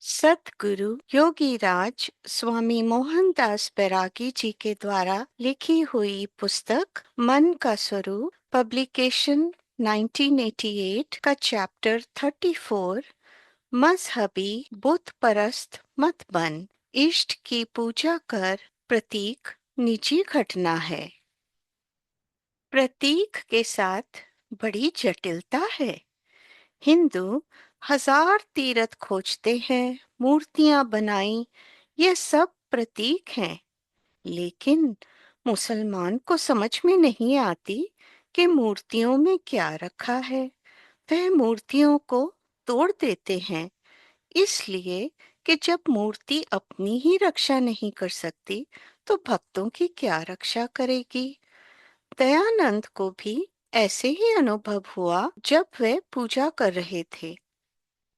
सतगुरु योगीराज स्वामी मोहनदास बैरागी जी के द्वारा लिखी हुई पुस्तक मन का स्वरूप पब्लिकेशन 1988 का चैप्टर 34 मजहबी बुत परस्त मत बन। इष्ट की पूजा कर प्रतीक निजी घटना है। प्रतीक के साथ बड़ी जटिलता है। हिंदू हजार तीरथ खोजते हैं, मूर्तियां बनाई, ये सब प्रतीक हैं। लेकिन मुसलमान को समझ में नहीं आती कि मूर्तियों में क्या रखा है। वह मूर्तियों को तोड़ देते हैं, इसलिए कि जब मूर्ति अपनी ही रक्षा नहीं कर सकती तो भक्तों की क्या रक्षा करेगी। दयानंद को भी ऐसे ही अनुभव हुआ जब वे पूजा कर रहे थे।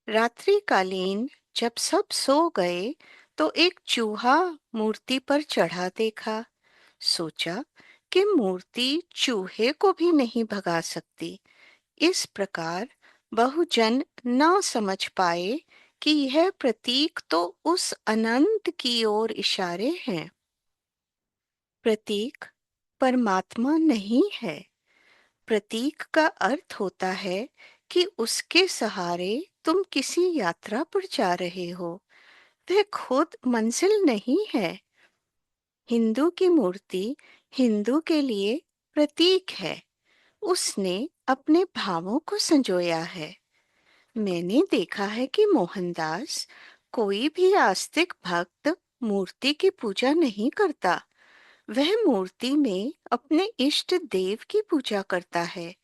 रात्रिकालीन जब सब सो गए तो एक चूहा मूर्ति पर चढ़ा देखा। सोचा कि मूर्ति चूहे को भी नहीं भगा सकती। इस प्रकार बहुजन न समझ पाए कि यह प्रतीक तो उस अनंत की ओर इशारे हैं। प्रतीक परमात्मा नहीं है। प्रतीक का अर्थ होता है कि उसके सहारे तुम किसी यात्रा पर जा रहे हो। वह खुद मंजिल नहीं है। हिंदू की मूर्ति हिंदू के लिए प्रतीक है। उसने अपने भावों को संजोया है। मैंने देखा है कि मोहनदास कोई भी आस्तिक भक्त मूर्ति की पूजा नहीं करता। वह मूर्ति में अपने इष्ट देव की पूजा करता है।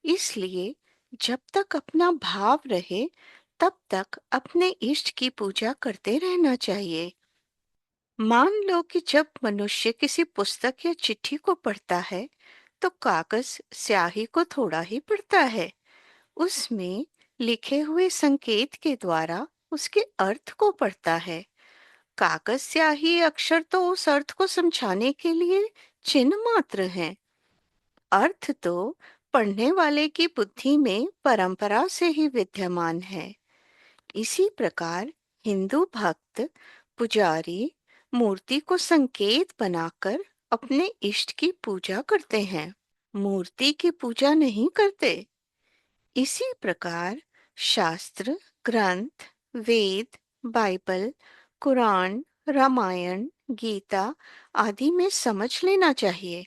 इसलिए जब तक अपना भाव रहे तब तक अपने इष्ट की पूजा करते रहना चाहिए। मान लो कि जब मनुष्य किसी पुस्तक या चिट्ठी को पढ़ता है तो कागज स्याही को थोड़ा ही पढ़ता है। उसमें लिखे हुए संकेत के द्वारा उसके अर्थ को पढ़ता है। कागज स्याही अक्षर तो उस अर्थ को समझाने के लिए चिन्ह मात्र हैं। अर्थ तो पढ़ने वाले की बुद्धि में परंपरा से ही विद्यमान है। इसी प्रकार हिंदू भक्त पुजारी मूर्ति को संकेत बनाकर अपने इष्ट की पूजा करते हैं, मूर्ति की पूजा नहीं करते। इसी प्रकार शास्त्र ग्रंथ वेद बाइबल कुरान रामायण गीता आदि में समझ लेना चाहिए,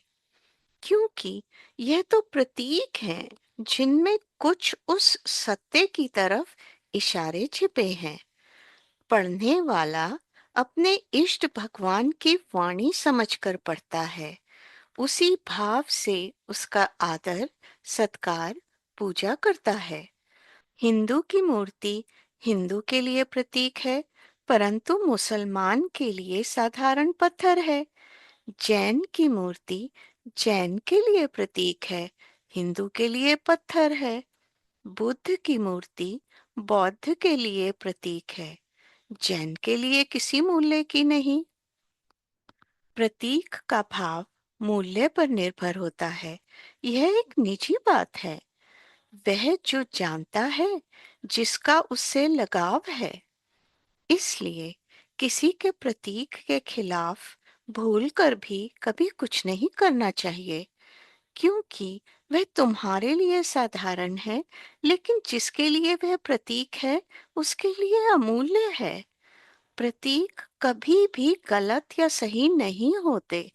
क्योंकि यह तो प्रतीक हैं जिनमें कुछ उस सत्य की तरफ इशारे छिपे हैं। पढ़ने वाला अपने इष्ट भगवान की वाणी समझकर पढ़ता है। उसी भाव से उसका आदर सत्कार पूजा करता है। हिंदू की मूर्ति हिंदू के लिए प्रतीक है, परंतु मुसलमान के लिए साधारण पत्थर है। जैन की मूर्ति जैन के लिए प्रतीक है, हिंदू के लिए पत्थर है। बुद्ध की मूर्ति बौद्ध के लिए प्रतीक है, जैन के लिए किसी मूल्य की नहीं। प्रतीक का भाव मूल्य पर निर्भर होता है। यह एक निजी बात है। वह जो जानता है, जिसका उससे लगाव है। इसलिए किसी के प्रतीक के खिलाफ भूल कर भी कभी कुछ नहीं करना चाहिए, क्योंकि वह तुम्हारे लिए साधारण है, लेकिन जिसके लिए वह प्रतीक है उसके लिए अमूल्य है। प्रतीक कभी भी गलत या सही नहीं होते।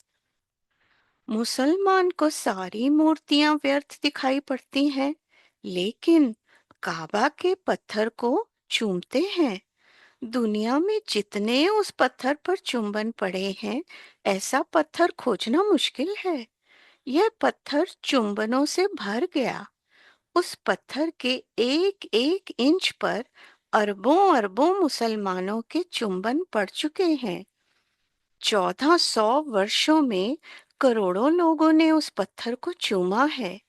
मुसलमान को सारी मूर्तियां व्यर्थ दिखाई पड़ती हैं, लेकिन काबा के पत्थर को चूमते हैं। दुनिया में जितने उस पत्थर पर चुंबन पड़े हैं, ऐसा पत्थर खोजना मुश्किल है। यह पत्थर चुंबनों से भर गया। उस पत्थर के एक एक इंच पर अरबों अरबों मुसलमानों के चुंबन पड़ चुके हैं। 1400 वर्षों में करोड़ों लोगों ने उस पत्थर को चूमा है।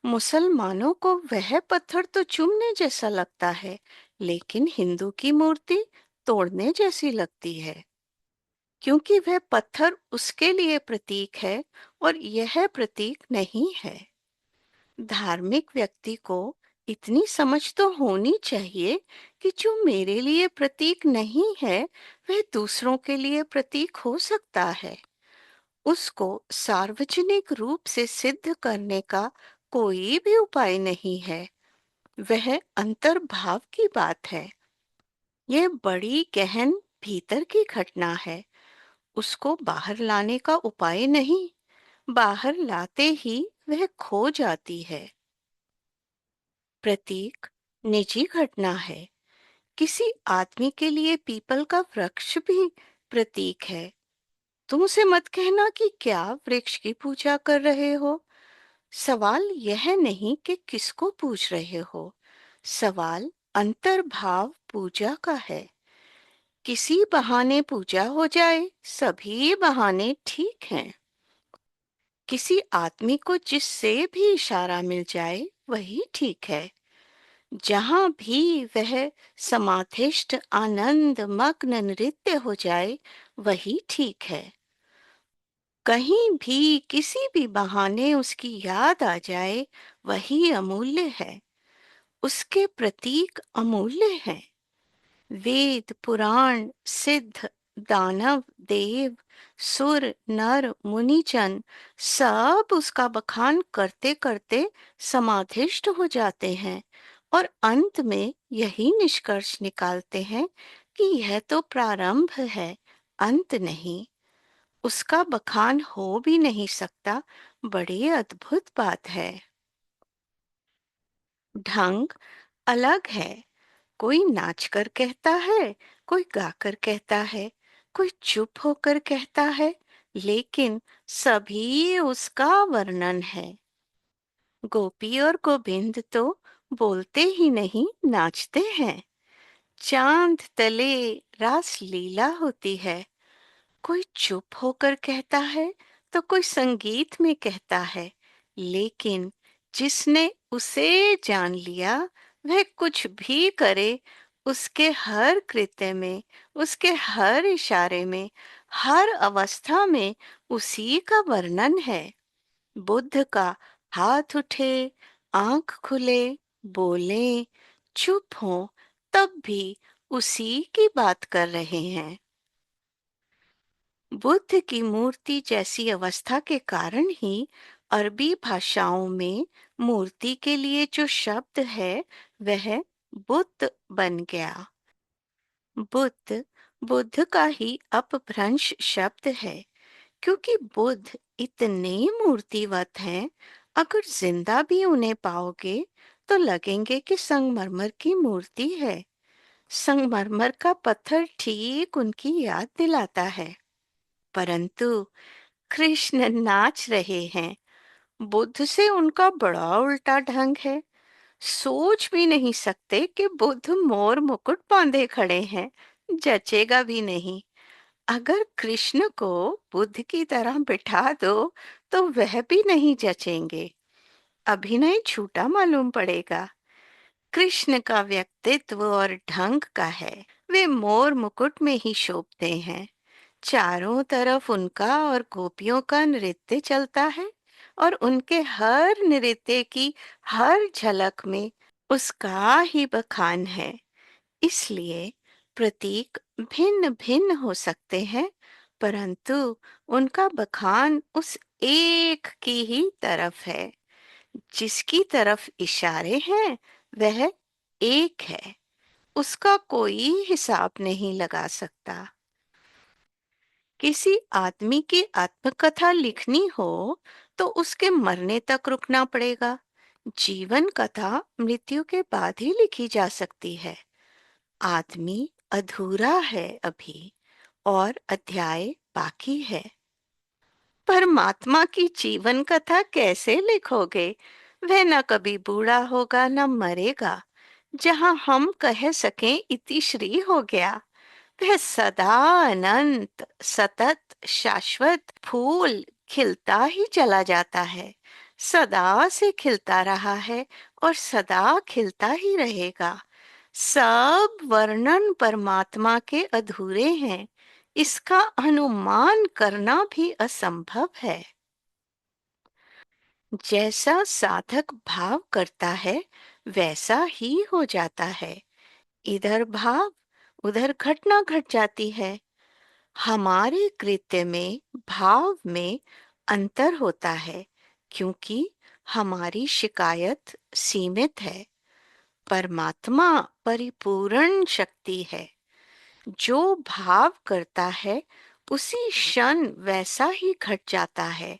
मुसलमानों को वह पत्थर तो चूमने जैसा लगता है, लेकिन हिंदू की मूर्ति तोड़ने जैसी लगती है, क्योंकि वह पत्थर उसके लिए प्रतीक है और यह प्रतीक नहीं है। धार्मिक व्यक्ति को इतनी समझ तो होनी चाहिए कि जो मेरे लिए प्रतीक नहीं है, वह दूसरों के लिए प्रतीक हो सकता है। उसको सार्वजनिक रूप से सिद्ध करने का कोई भी उपाय नहीं है। वह अंतर्भाव की बात है। यह बड़ी गहन भीतर की घटना है। उसको बाहर लाने का उपाय नहीं। बाहर लाते ही वह खो जाती है। प्रतीक निजी घटना है। किसी आदमी के लिए पीपल का वृक्ष भी प्रतीक है। तुम उसे मत कहना कि क्या वृक्ष की पूजा कर रहे हो। सवाल यह नहीं कि किसको पूछ रहे हो। सवाल अंतर्भाव पूजा का है। किसी बहाने पूजा हो जाए, सभी बहाने ठीक हैं। किसी आदमी को जिससे भी इशारा मिल जाए, वही ठीक है। जहां भी वह समाधिष्ठ आनंद मग्न नृत्य हो जाए, वही ठीक है। कहीं भी किसी भी बहाने उसकी याद आ जाए, वही अमूल्य है। उसके प्रतीक अमूल्य हैं। वेद पुराण सिद्ध दानव देव सुर नर मुनिजन सब उसका बखान करते करते समाधिष्ट हो जाते हैं और अंत में यही निष्कर्ष निकालते हैं कि यह तो प्रारंभ है, अंत नहीं। उसका बखान हो भी नहीं सकता। बड़ी अद्भुत बात है। ढंग अलग है। कोई नाचकर कहता है, कोई गाकर कहता है, कोई चुप होकर कहता है, लेकिन सभी उसका वर्णन है। गोपी और गोविंद तो बोलते ही नहीं, नाचते हैं। चांद तले रास लीला होती है। कोई चुप होकर कहता है तो कोई संगीत में कहता है, लेकिन जिसने उसे जान लिया, वह कुछ भी करे, उसके हर कृत्य में, उसके हर इशारे में, हर अवस्था में उसी का वर्णन है। बुद्ध का हाथ उठे, आंख खुले, बोले, चुप हो, तब भी उसी की बात कर रहे हैं। बुद्ध की मूर्ति जैसी अवस्था के कारण ही अरबी भाषाओं में मूर्ति के लिए जो शब्द है, वह बुद्ध बन गया। बुद्ध बुद्ध का ही अपभ्रंश शब्द है, क्योंकि बुद्ध इतने मूर्तिवत हैं। अगर जिंदा भी उन्हें पाओगे तो लगेंगे कि संगमरमर की मूर्ति है। संगमरमर का पत्थर ठीक उनकी याद दिलाता है। परंतु कृष्ण नाच रहे हैं। बुद्ध से उनका बड़ा उल्टा ढंग है। सोच भी नहीं सकते कि बुद्ध मोर मुकुट बांधे खड़े हैं। जचेगा भी नहीं। अगर कृष्ण को बुद्ध की तरह बिठा दो तो वह भी नहीं जचेंगे। अभिनय झूठा मालूम पड़ेगा। कृष्ण का व्यक्तित्व और ढंग का है। वे मोर मुकुट में ही शोभते हैं। चारों तरफ उनका और गोपियों का नृत्य चलता है और उनके हर नृत्य की हर झलक में उसका ही बखान है। इसलिए प्रतीक भिन्न भिन्न हो सकते हैं, परंतु उनका बखान उस एक की ही तरफ है। जिसकी तरफ इशारे हैं, वह एक है। उसका कोई हिसाब नहीं लगा सकता। किसी आदमी की आत्मकथा लिखनी हो तो उसके मरने तक रुकना पड़ेगा। जीवन कथा मृत्यु के बाद ही लिखी जा सकती है। आदमी अधूरा है अभी, और अध्याय बाकी है। परमात्मा की जीवन कथा कैसे लिखोगे? वह न कभी बूढ़ा होगा न मरेगा। जहां हम कह सकें इति श्री हो गया। वह सदा अनंत सतत शाश्वत फूल खिलता ही चला जाता है। सदा से खिलता रहा है और सदा खिलता ही रहेगा। सब वर्णन परमात्मा के अधूरे हैं। इसका अनुमान करना भी असंभव है। जैसा साधक भाव करता है, वैसा ही हो जाता है। इधर भाव, उधर घटना घट जाती है। हमारे कृत्य में, भाव में अंतर होता है, क्योंकि हमारी शिकायत सीमित है। परमात्मा परिपूर्ण शक्ति है। जो भाव करता है उसी क्षण वैसा ही घट जाता है।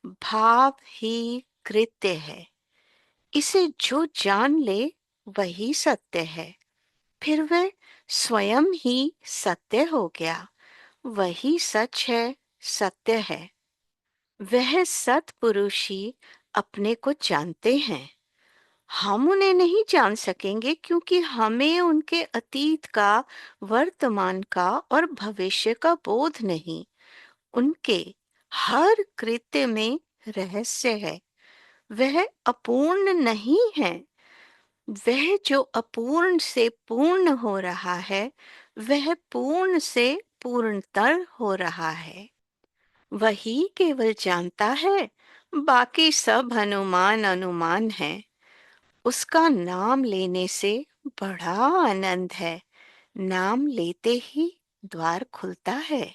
भाव ही कृत्य है। इसे जो जान ले वही सत्य है। फिर वह स्वयं ही सत्य हो गया। वही सच है, सत्य है। वह सत्पुरुष ही अपने को जानते हैं। हम उन्हें नहीं जान सकेंगे, क्योंकि हमें उनके अतीत का, वर्तमान का और भविष्य का बोध नहीं। उनके हर कृत्य में रहस्य है। वह अपूर्ण नहीं है। वह जो अपूर्ण से पूर्ण हो रहा है, वह पूर्ण से पूर्णतर हो रहा है। वही केवल जानता है। बाकी सब अनुमान अनुमान है। उसका नाम लेने से बड़ा आनंद है। नाम लेते ही द्वार खुलता है।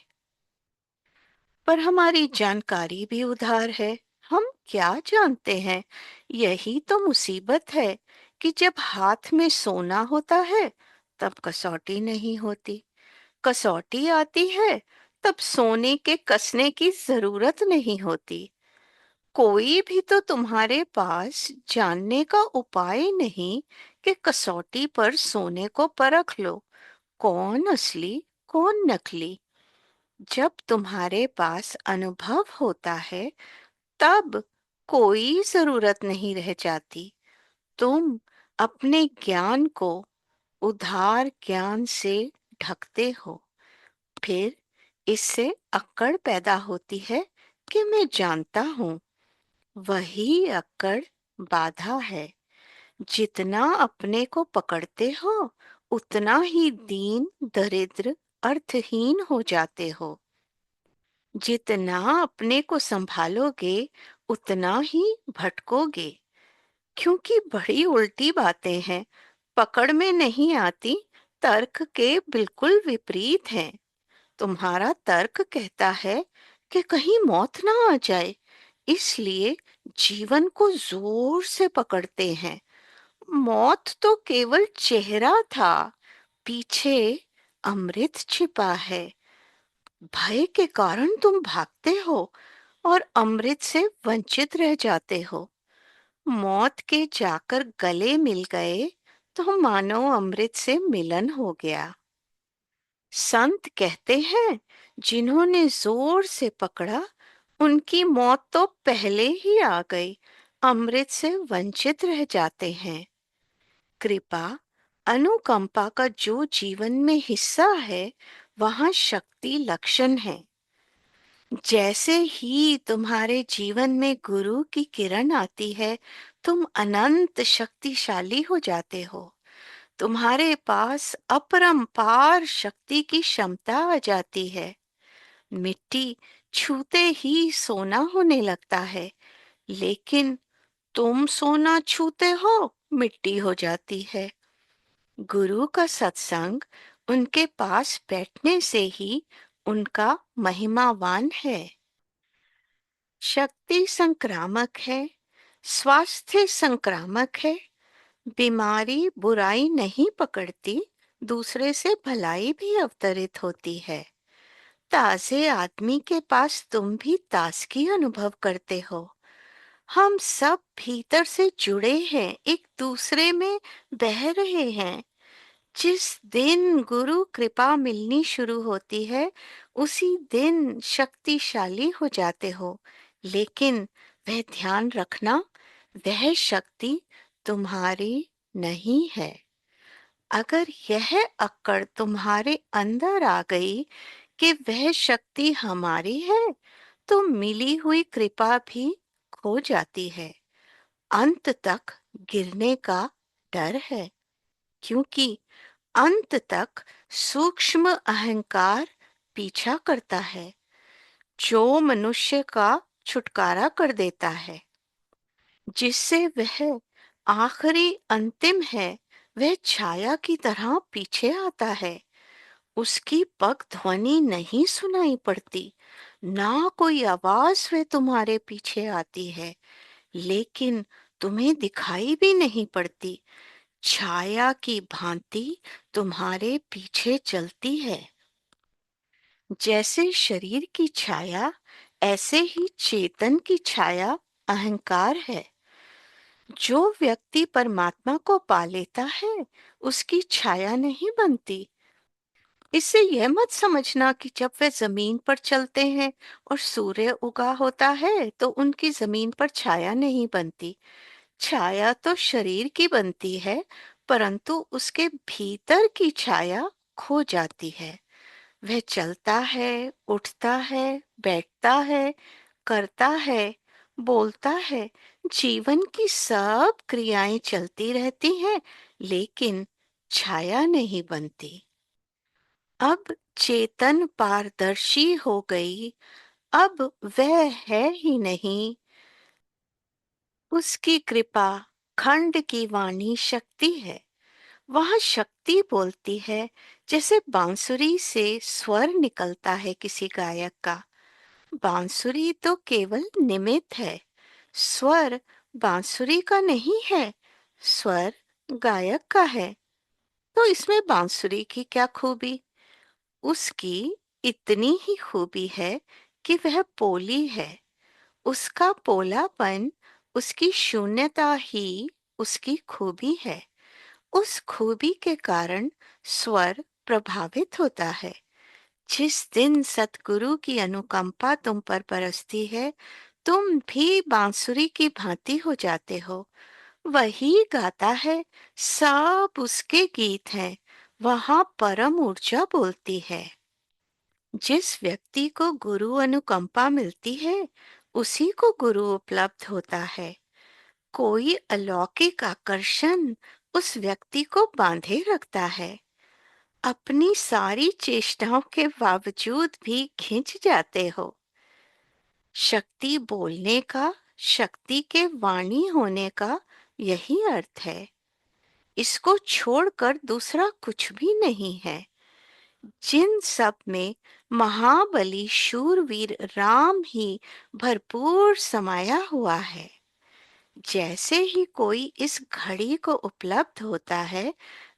पर हमारी जानकारी भी उधार है। हम क्या जानते हैं? यही तो मुसीबत है कि जब हाथ में सोना होता है तब कसौटी नहीं होती। कसौटी आती है तब सोने के कसने की जरूरत नहीं होती। कोई भी तो तुम्हारे पास जानने का उपाय नहीं कि कसौटी पर सोने को परख लो, कौन असली कौन नकली। जब तुम्हारे पास अनुभव होता है तब कोई जरूरत नहीं रह जाती। तुम अपने ज्ञान को उधार ज्ञान से ढकते हो। फिर इससे अक्कड़ पैदा होती है कि मैं जानता हूँ। वही अक्कड़ बाधा है। जितना अपने को पकड़ते हो उतना ही दीन, दरिद्र, अर्थहीन हो जाते हो। जितना अपने को संभालोगे उतना ही भटकोगे, क्योंकि बड़ी उल्टी बातें हैं। पकड़ में नहीं आती, तर्क के बिल्कुल विपरीत हैं। तुम्हारा तर्क कहता है कि कहीं मौत ना आ जाए, इसलिए जीवन को जोर से पकड़ते हैं। मौत तो केवल चेहरा था, पीछे अमृत छिपा है। भय के कारण तुम भागते हो और अमृत से वंचित रह जाते हो। मौत के जाकर गले मिल गए तो मानो अमृत से मिलन हो गया। संत कहते हैं जिन्होंने जोर से पकड़ा उनकी मौत तो पहले ही आ गई, अमृत से वंचित रह जाते हैं। कृपा, अनुकंपा का जो जीवन में हिस्सा है वहां शक्ति लक्षण है। जैसे ही तुम्हारे जीवन में गुरु की किरण आती है तुम अनंत शक्तिशाली हो जाते हो। तुम्हारे पास अपरंपार शक्ति की क्षमता आ जाती है। मिट्टी छूते ही सोना होने लगता है, लेकिन तुम सोना छूते हो मिट्टी हो जाती है। गुरु का सत्संग उनके पास बैठने से ही उनका महिमावान है। शक्ति संक्रामक है, स्वास्थ्य संक्रामक है। बीमारी बुराई नहीं पकड़ती, दूसरे से भलाई भी अवतरित होती है। ताजे आदमी के पास तुम भी ताजगी अनुभव करते हो। हम सब भीतर से जुड़े हैं, एक दूसरे में बह रहे हैं। जिस दिन गुरु कृपा मिलनी शुरू होती है उसी दिन शक्तिशाली हो जाते हो। लेकिन वह ध्यान रखना, वह शक्ति तुम्हारी नहीं है। अगर यह अक्कड़ तुम्हारे अंदर आ गई कि वह शक्ति हमारी है तो मिली हुई कृपा भी खो जाती है। अंत तक गिरने का डर है, क्योंकि अंत तक सूक्ष्म अहंकार पीछा करता है, जो मनुष्य का छुटकारा कर देता है, जिससे वह आखिरी अंतिम है, वह छाया की तरह पीछे आता है। उसकी पग ध्वनि नहीं सुनाई पड़ती, ना कोई आवाज वह तुम्हारे पीछे आती है, लेकिन तुम्हें दिखाई भी नहीं पड़ती। छाया की भांति तुम्हारे पीछे चलती है। जैसे शरीर की छाया, ऐसे ही चेतन की छाया अहंकार है। जो व्यक्ति परमात्मा को पा लेता है, उसकी छाया नहीं बनती। इससे यह मत समझना कि जब वे जमीन पर चलते हैं और सूर्य उगा होता है तो उनकी जमीन पर छाया नहीं बनती। छाया तो शरीर की बनती है, परंतु उसके भीतर की छाया खो जाती है। वह चलता है, उठता है, बैठता है, करता है, बोलता है। जीवन की सब क्रियाएं चलती रहती हैं, लेकिन छाया नहीं बनती। अब चेतन पारदर्शी हो गई। अब वह है ही नहीं। उसकी कृपा खंड की वाणी शक्ति है। वह शक्ति बोलती है, जैसे बांसुरी से स्वर निकलता है किसी गायक का। बांसुरी तो केवल निमित्त है, स्वर बांसुरी का नहीं है, स्वर गायक का है। तो इसमें बांसुरी की क्या खूबी? उसकी इतनी ही खूबी है कि वह पोली है। उसका पोलापन, उसकी शून्यता ही उसकी खूबी है। उस खूबी के कारण स्वर प्रभावित होता है। जिस दिन सतगुरु की अनुकंपा तुम पर बरसती है, तुम भी बांसुरी की भांति हो जाते हो। वही गाता है, सब उसके गीत हैं। वहां परम ऊर्जा बोलती है। जिस व्यक्ति को गुरु अनुकंपा मिलती है, उसी को गुरु उपलब्ध होता है। कोई अलौकिक आकर्षण उस व्यक्ति को बांधे रखता है। अपनी सारी चेष्टाओं के बावजूद भी खिंच जाते हो। शक्ति बोलने का, शक्ति के वाणी होने का यही अर्थ है। इसको छोड़कर दूसरा कुछ भी नहीं है। जिन सब में महाबली शूरवीर राम ही भरपूर समाया हुआ है। जैसे ही कोई इस घड़ी को उपलब्ध होता है,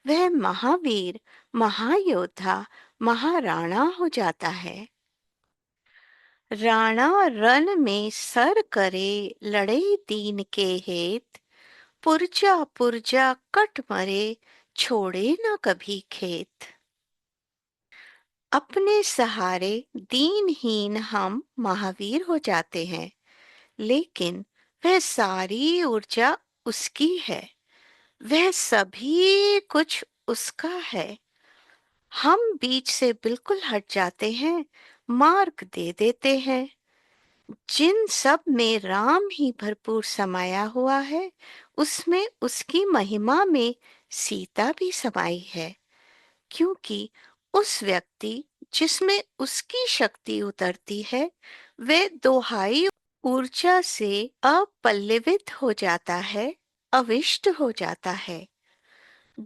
वह महावीर, महायोद्धा, महाराणा हो जाता है। राणा रण में सर करे, लड़े दीन के हेत। पुरजा पुरजा कट मरे, छोड़े न कभी खेत। अपने सहारे दीनहीन हम महावीर हो जाते हैं, लेकिन वह सारी ऊर्जा उसकी है। वह सभी कुछ उसका है। हम बीच से बिल्कुल हट जाते हैं, मार्ग दे देते हैं। जिन सब में राम ही भरपूर समाया हुआ है, उसमें उसकी महिमा में सीता भी समाई है। क्योंकि उस व्यक्ति जिसमें उसकी शक्ति उतरती है, वे दोहाई ऊर्जा से अपल्लवित हो जाता है, अविष्ट हो जाता है।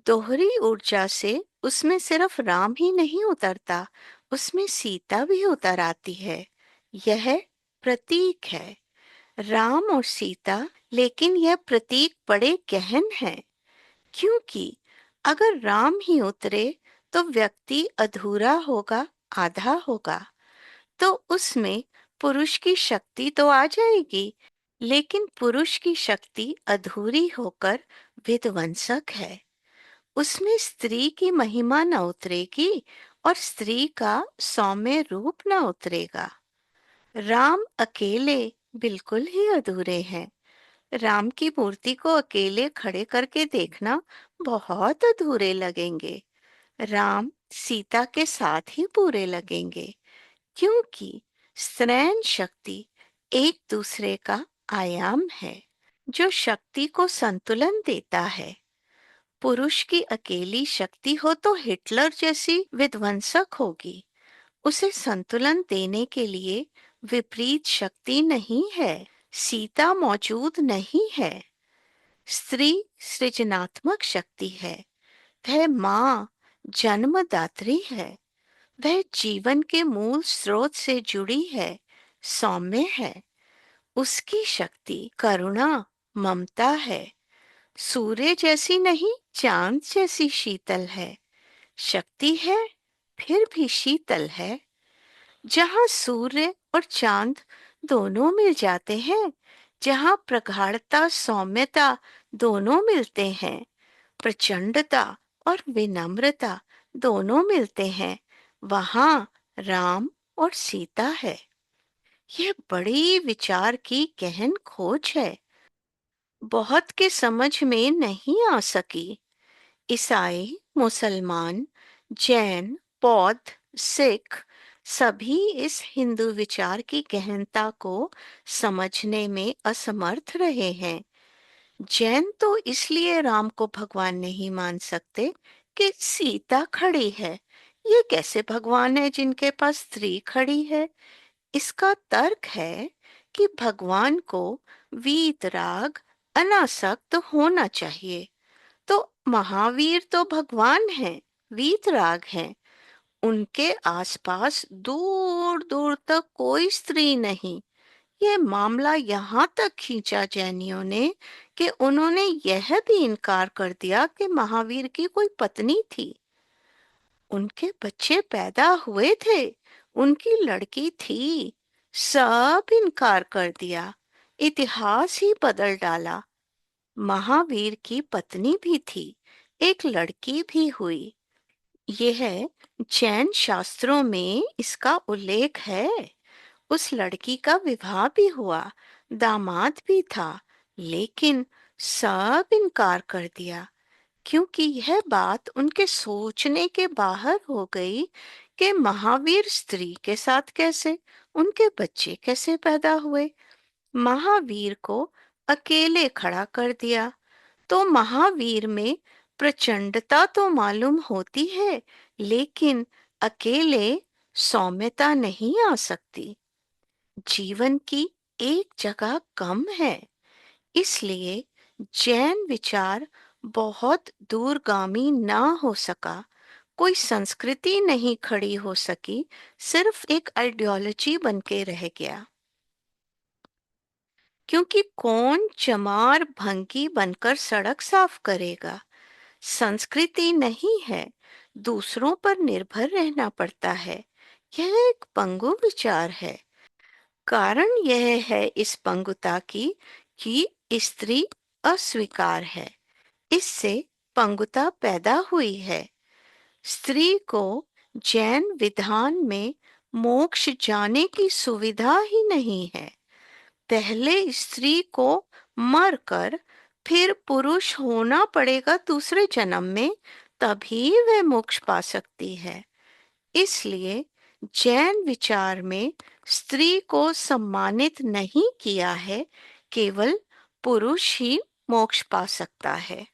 दोहरी ऊर्जा से उसमें सिर्फ राम ही नहीं उतरता, उसमें सीता भी उतर आती है। यह प्रतीक है, राम और सीता। लेकिन यह प्रतीक बड़े गहन है, क्योंकि अगर राम ही उतरे तो व्यक्ति अधूरा होगा, आधा होगा। तो उसमें पुरुष की शक्ति तो आ जाएगी, लेकिन पुरुष की शक्ति अधूरी होकर विध्वंसक है। उसमें स्त्री की महिमा न उतरेगी और स्त्री का सौम्य रूप न उतरेगा। राम अकेले बिल्कुल ही अधूरे हैं। राम की मूर्ति को अकेले खड़े करके देखना बहुत अधूरे लगेंगे। राम सीता के साथ ही पूरे लगेंगे, क्योंकि स्त्रैण शक्ति एक दूसरे का आयाम है, जो शक्ति को संतुलन देता है। पुरुष की अकेली शक्ति हो तो हिटलर जैसी विध्वंसक होगी। उसे संतुलन देने के लिए विपरीत शक्ति नहीं है, सीता मौजूद नहीं है। स्त्री सृजनात्मक शक्ति है। वह माँ जन्मदात्री है। वह जीवन के मूल स्रोत से जुड़ी है, सौम्य है। उसकी शक्ति करुणा, ममता है। सूर्य जैसी नहीं, चांद जैसी शीतल है। शक्ति है, फिर भी शीतल है। जहाँ सूर्य और चांद दोनों मिल जाते हैं, जहाँ प्रगाढ़ता सौम्यता दोनों मिलते हैं, प्रचंडता और विनम्रता दोनों मिलते हैं, वहाँ राम और सीता है। यह बड़ी विचार की गहन खोज है, बहुत के समझ में नहीं आ सकी। ईसाई, मुसलमान, जैन, बौद्ध, सिख सभी इस हिंदू विचार की गहनता को समझने में असमर्थ रहे हैं। जैन तो इसलिए राम को भगवान नहीं मान सकते कि सीता खड़ी है। ये कैसे भगवान है जिनके पास स्त्री खड़ी है? इसका तर्क है कि भगवान को वीतराग, अनासक्त होना चाहिए। तो महावीर तो भगवान हैं, वीतराग हैं। उनके आसपास दूर दूर तक कोई स्त्री नहीं। ये मामला यहाँ तक खींचा जैनियों ने कि उन्होंने यह भी इनकार कर दिया कि महावीर की कोई पत्नी थी। उनके बच्चे पैदा हुए थे, उनकी लड़की थी, सब इनकार कर दिया। इतिहास ही बदल डाला। महावीर की पत्नी भी थी, एक लड़की भी हुई। यह जैन शास्त्रों में इसका उल्लेख है। उस लड़की का विवाह भी हुआ, दामाद भी था, लेकिन सब इनकार कर दिया, क्योंकि यह बात उनके सोचने के बाहर हो गई कि महावीर स्त्री के साथ कैसे, उनके बच्चे कैसे पैदा हुए। महावीर को अकेले खड़ा कर दिया। तो महावीर में प्रचंडता तो मालूम होती है, लेकिन अकेले सौम्यता नहीं आ सकती। जीवन की एक जगह कम है। इसलिए जैन विचार बहुत दूरगामी ना हो सका। कोई संस्कृति नहीं खड़ी हो सकी, सिर्फ एक आइडियोलॉजी बन के रह गया। क्योंकि कौन चमार भंगी बनकर सड़क साफ करेगा? संस्कृति नहीं है, दूसरों पर निर्भर रहना पड़ता है। यह एक पंगु विचार है। कारण यह है इस पंगुता की कि स्त्री अस्वीकार है। इससे पंगुता पैदा हुई है। स्त्री को जैन विधान में मोक्ष जाने की सुविधा ही नहीं है। पहले स्त्री को मरकर फिर पुरुष होना पड़ेगा दूसरे जन्म में, तभी वह मोक्ष पा सकती है। इसलिए जैन विचार में स्त्री को सम्मानित नहीं किया है, केवल पुरुष ही मोक्ष पा सकता है।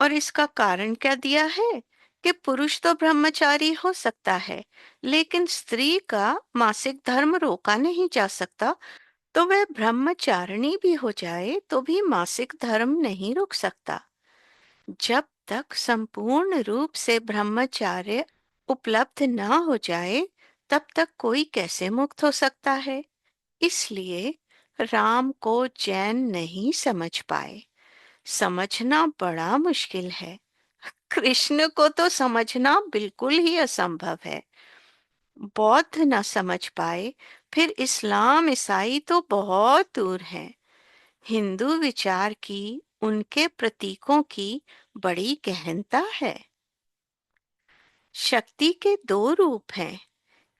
और इसका कारण क्या दिया है कि पुरुष तो ब्रह्मचारी हो सकता है, लेकिन स्त्री का मासिक धर्म रोका नहीं जा सकता। तो वह ब्रह्मचारिणी भी हो जाए तो भी मासिक धर्म नहीं रुक सकता। जब तक संपूर्ण रूप से ब्रह्मचार्य उपलब्ध न हो जाए, तब तक कोई कैसे मुक्त हो सकता है? इसलिए राम को जैन नहीं समझ पाए। समझना बड़ा मुश्किल है। कृष्ण को तो समझना बिल्कुल ही असंभव है। बौद्ध न समझ पाए, फिर इस्लाम, ईसाई तो बहुत दूर हैं। हिंदू विचार की, उनके प्रतीकों की बड़ी गहनता है। शक्ति के दो रूप हैं।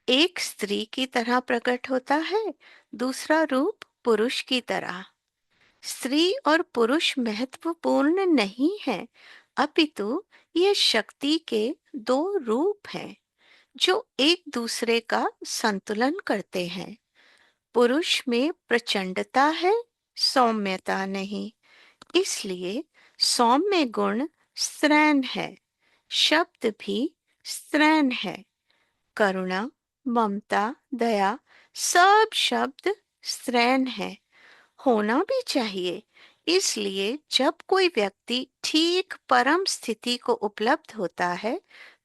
एक स्त्री की तरह प्रकट होता है, दूसरा रूप पुरुष की तरह। स्त्री और पुरुष महत्वपूर्ण नहीं है, अपितु ये शक्ति के दो रूप हैं जो एक दूसरे का संतुलन करते हैं। पुरुष में प्रचंडता है, सौम्यता नहीं। इसलिए सौम्य गुण स्त्रैण है। शब्द भी स्त्रैण है। करुणा, ममता, दया सब शब्द स्त्रैण है। होना भी चाहिए। इसलिए जब कोई व्यक्ति ठीक परम स्थिति को उपलब्ध होता है,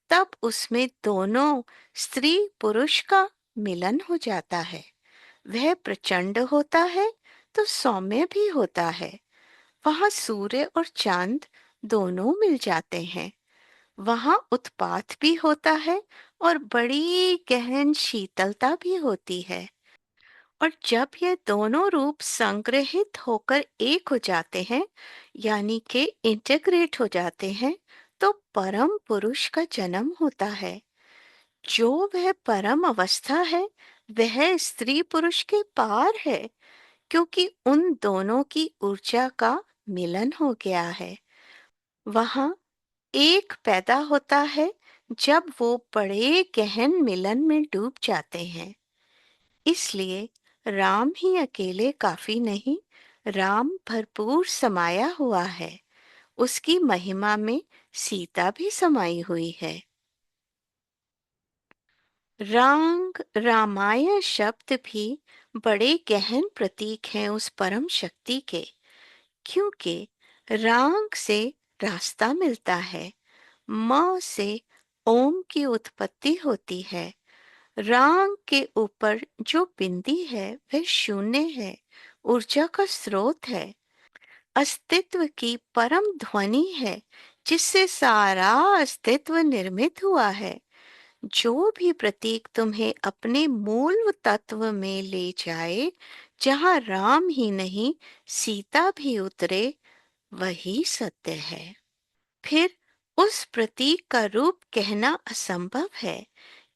तब उसमें दोनों स्त्री पुरुष का मिलन हो जाता है। वह प्रचंड होता है तो सौम्य भी होता है। वहां सूर्य और चांद दोनों मिल जाते हैं। वहां उत्पात भी होता है और बड़ी गहन शीतलता भी होती है। और जब ये दोनों रूप संग्रहित होकर एक हो जाते हैं, यानी कि इंटीग्रेट हो जाते हैं, तो परम पुरुष का जन्म होता है। जो वह परम अवस्था है, वह स्त्री पुरुष के पार है, क्योंकि उन दोनों की ऊर्जा का मिलन हो गया है। वहां एक पैदा होता है जब वो बड़े गहन मिलन में डूब जाते हैं। इसलिए राम ही अकेले काफी नहीं, राम भरपूर समाया हुआ है। उसकी महिमा में सीता भी समाई हुई है। रांग रामायण शब्द भी बड़े गहन प्रतीक हैं उस परम शक्ति के, क्योंकि रांग से रास्ता मिलता है, म से ओम की उत्पत्ति होती है। रांग के ऊपर जो बिंदी है वह शून्य है, ऊर्जा का स्रोत है, अस्तित्व की परम ध्वनि है, जिससे सारा अस्तित्व निर्मित हुआ है। जो भी प्रतीक तुम्हें अपने मूल तत्व में ले जाए, जहाँ राम ही नहीं सीता भी उतरे, वही सत्य है। फिर उस प्रतीक का रूप कहना असंभव है,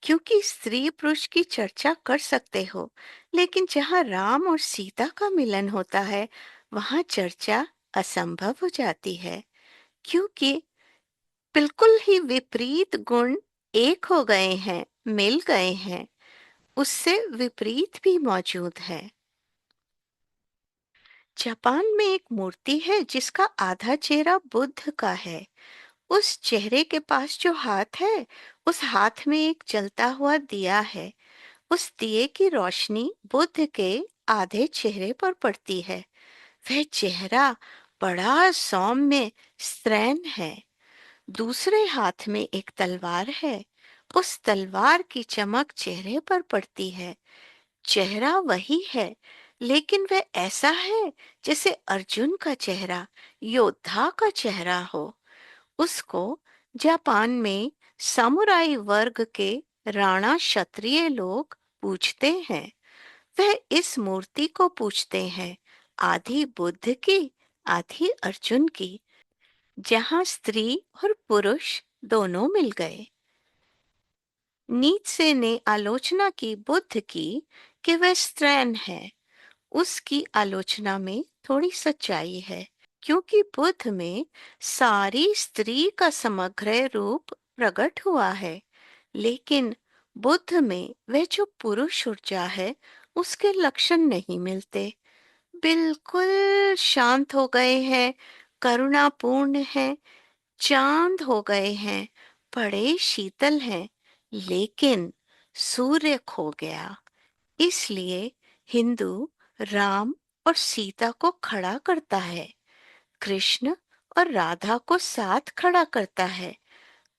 क्योंकि स्त्री पुरुष की चर्चा कर सकते हो, लेकिन जहाँ राम और सीता का मिलन होता है, वहाँ चर्चा असंभव हो जाती है, क्योंकि बिल्कुल ही विपरीत गुण एक हो गए हैं, मिल गए हैं। उससे विपरीत भी मौजूद है। जापान में एक मूर्ति है जिसका आधा चेहरा बुद्ध का है। उस चेहरे के पास जो हाथ है, उस हाथ में एक जलता हुआ दिया है। उस दिए की रोशनी बुद्ध के आधे चेहरे पर पड़ती है। वह चेहरा बड़ा सौम्य स्त्रैण है। दूसरे हाथ में एक तलवार है। उस तलवार की चमक चेहरे पर पड़ती है। चेहरा वही है, लेकिन वह ऐसा है जैसे अर्जुन का चेहरा, योद्धा का चेहरा हो। उसको जापान में समुराई वर्ग के राणा क्षत्रिय लोग पूजते हैं। वह इस मूर्ति को पूजते हैं, आधी बुद्ध की, आधी अर्जुन की, जहाँ स्त्री और पुरुष दोनों मिल गए। नीत्शे ने आलोचना की बुद्ध की कि वह स्त्रैण है। उसकी आलोचना में थोड़ी सच्चाई है, क्योंकि बुद्ध में सारी स्त्री का समग्र रूप प्रकट हुआ है, लेकिन बुद्ध में वह जो पुरुष ऊर्जा है, उसके लक्षण नहीं मिलते। बिल्कुल शांत हो गए हैं, करुणापूर्ण हैं, चांद हो गए हैं, बड़े शीतल हैं, लेकिन सूर्य खो गया। इसलिए हिंदू राम और सीता को खड़ा करता है, कृष्ण और राधा को साथ खड़ा करता है।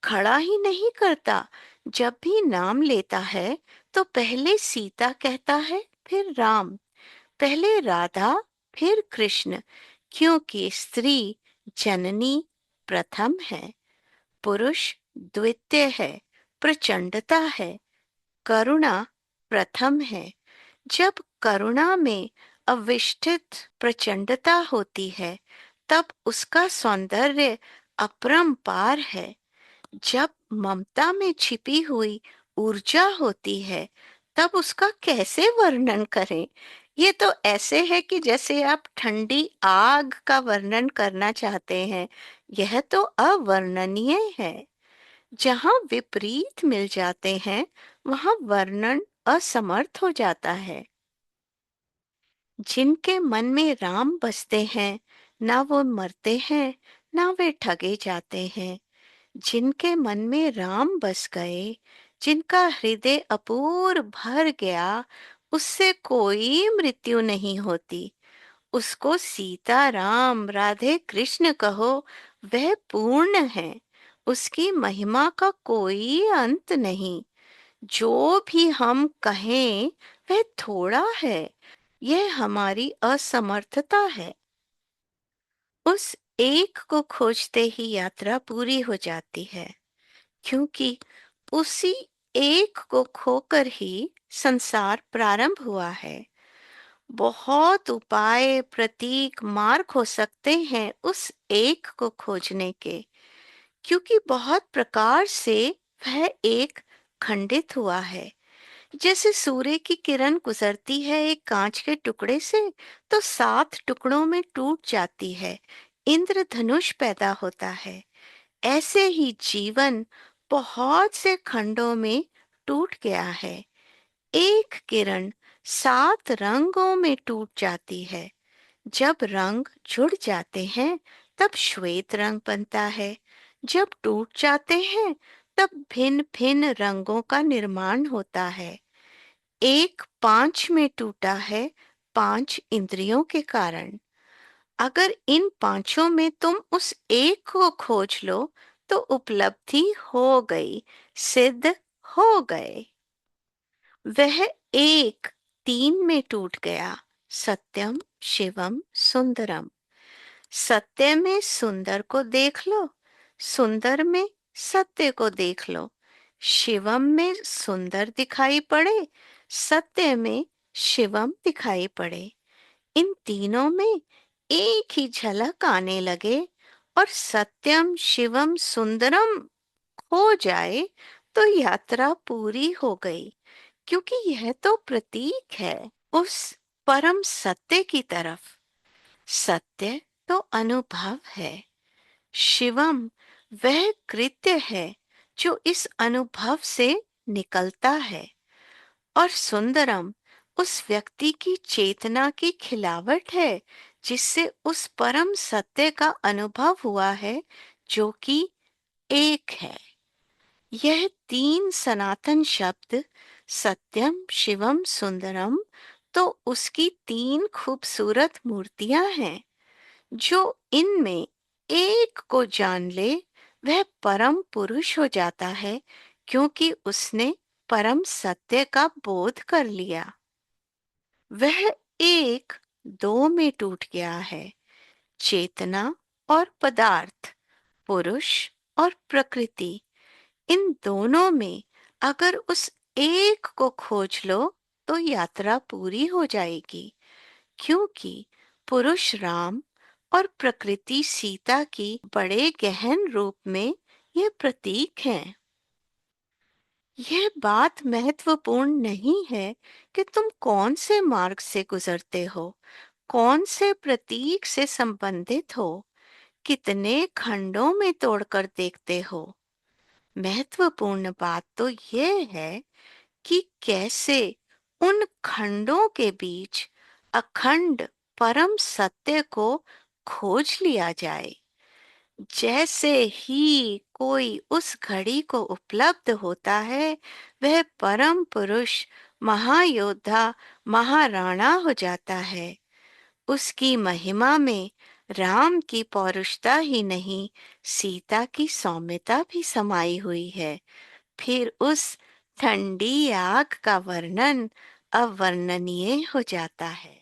खड़ा ही नहीं करता, जब भी नाम लेता है तो पहले सीता कहता है, फिर राम, पहले राधा, फिर कृष्ण, क्योंकि स्त्री जननी प्रथम है, पुरुष द्वितीय है, प्रचंडता है, करुणा प्रथम है। जब करुणा में अविष्ठित प्रचंडता होती है, तब उसका सौंदर्य अपरंपार है। जब ममता में छिपी हुई ऊर्जा होती है, तब उसका कैसे वर्णन करें। ये तो ऐसे है कि जैसे आप ठंडी आग का वर्णन करना चाहते हैं। यह तो अवर्णनीय है। जहाँ विपरीत मिल जाते हैं, वहाँ वर्णन असमर्थ हो जाता है। जिनके मन में राम बसते हैं, ना वो मरते हैं, ना वे ठगे जाते हैं। जिनके मन में राम बस गए, जिनका हृदय अपूर भर गया, उससे कोई मृत्यु नहीं होती, उसको सीता राम राधे कृष्ण कहो, वह पूर्ण है, उसकी महिमा का कोई अंत नहीं। जो भी हम कहें वह थोड़ा है, यह हमारी असमर्थता है। उस एक को खोजते ही यात्रा पूरी हो जाती है, क्योंकि उसी एक को खोकर ही संसार प्रारंभ हुआ है। बहुत उपाय, प्रतीक, मार्ग हो सकते हैं उस एक को खोजने के, क्योंकि बहुत प्रकार से वह एक खंडित हुआ है। जैसे सूर्य की किरण गुजरती है एक कांच के टुकड़े से, तो 7 टुकड़ों में टूट जाती है, इंद्रधनुष पैदा होता है। ऐसे ही जीवन बहुत से खंडों में टूट गया है। एक किरण 7 रंगों में टूट जाती है। जब रंग जुड़ जाते हैं तब श्वेत रंग बनता है। जब टूट जाते हैं तब भिन्न भिन्न रंगों का निर्माण होता है। एक 5 में टूटा है, 5 इंद्रियों के कारण। अगर इन पांचों में तुम उस एक को खोज लो तो उपलब्धि हो गई, सिद्ध हो गए। वह एक 3 में टूट गया, सत्यम शिवम सुंदरम। सत्य में सुंदर को देख लो, सुंदर में सत्य को देख लो। शिवम में सुंदर दिखाई पड़े, सत्य में शिवम दिखाई पड़े। इन तीनों में एक ही झलक आने लगे और सत्यम शिवम सुंदरम हो जाए तो यात्रा पूरी हो गई, क्योंकि यह तो प्रतीक है उस परम सत्य की तरफ। सत्य तो अनुभव है, शिवम वह कृत्य है जो इस अनुभव से निकलता है, और सुंदरम उस व्यक्ति की चेतना की खिलावट है जिससे उस परम सत्य का अनुभव हुआ है, जो कि एक है। यह 3 सनातन शब्द सत्यम शिवम सुंदरम तो उसकी 3 खूबसूरत मूर्तियां हैं। जो इनमें एक को जान ले वह परम पुरुष हो जाता है, क्योंकि उसने परम सत्य का बोध कर लिया। वह एक 2 में टूट गया है, चेतना और पदार्थ, पुरुष और प्रकृति। इन दोनों में अगर उस एक को खोज लो तो यात्रा पूरी हो जाएगी, क्योंकि पुरुष राम और प्रकृति सीता की बड़े गहन रूप में ये प्रतीक हैं। यह बात महत्वपूर्ण नहीं है कि तुम कौन से मार्ग से गुजरते हो, कौन से प्रतीक से संबंधित हो, कितने खंडों में तोड़कर देखते हो। महत्वपूर्ण बात तो यह है कि कैसे उन खंडों के बीच अखंड परम सत्य को खोज लिया जाए। जैसे ही कोई उस घड़ी को उपलब्ध होता है, वह परम पुरुष, महायोद्धा, महाराणा हो जाता है। उसकी महिमा में राम की पौरुषता ही नहीं, सीता की सौम्यता भी समाई हुई है। फिर उस ठंडी आग का वर्णन अवर्णनीय हो जाता है।